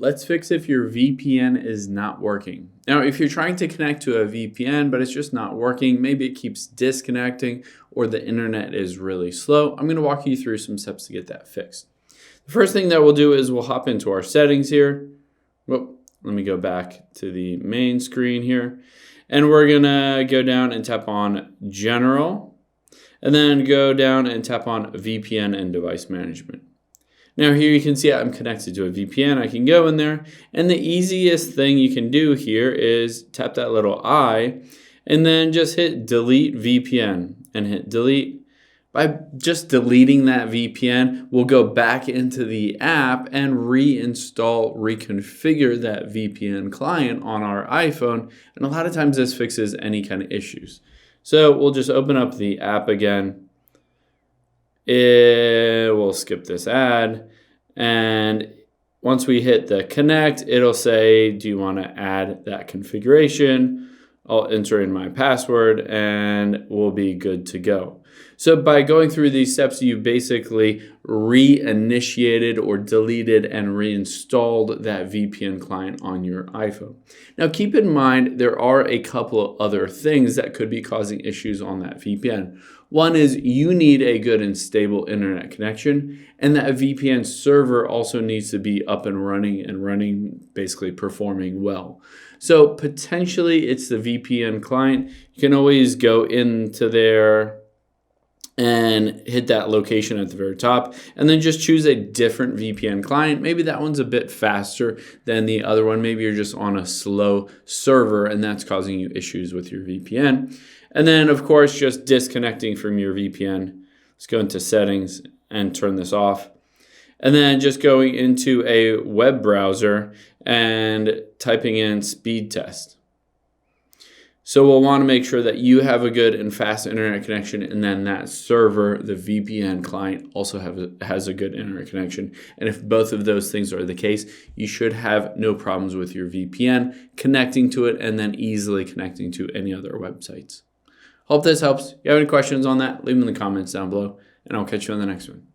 Let's fix if your VPN is not working. Now, if you're trying to connect to a VPN, but it's just not working, maybe it keeps disconnecting or the internet is really slow, I'm gonna walk you through some steps to get that fixed. The first thing that we'll do is we'll hop into our settings here. Whoop, let me go back to the main screen here. And we're gonna go down and tap on General, and then go down and tap on VPN and Device Management. Now here you can see I'm connected to a VPN. I can go in there, and the easiest thing you can do here is tap that little I and then just hit delete VPN and hit delete. By just deleting that VPN, we'll go back into the app and reinstall, reconfigure that VPN client on our iPhone, and a lot of times this fixes any kind of issues. So we'll just open up the app again. We'll skip this ad, and once we hit the connect, it'll say, do you want to add that configuration? I'll enter in my password and we'll be good to go. So by going through these steps, you basically reinitiated or deleted and reinstalled that VPN client on your iPhone. Now keep in mind, there are a couple of other things that could be causing issues on that VPN. One is you need a good and stable internet connection, and that VPN server also needs to be up and running, basically performing well. So potentially it's the VPN client. You can always go into there and hit that location at the very top, and then just choose a different VPN client. Maybe that one's a bit faster than the other one. Maybe you're just on a slow server and that's causing you issues with your VPN. And then of course, just disconnecting from your VPN. Let's go into settings and turn this off. And then just going into a web browser and typing in speed test. So we'll want to make sure that you have a good and fast internet connection, and then that server, the VPN client, also has a good internet connection. And if both of those things are the case, you should have no problems with your VPN connecting to it and then easily connecting to any other websites. Hope this helps. If you have any questions on that, leave them in the comments down below, and I'll catch you on the next one.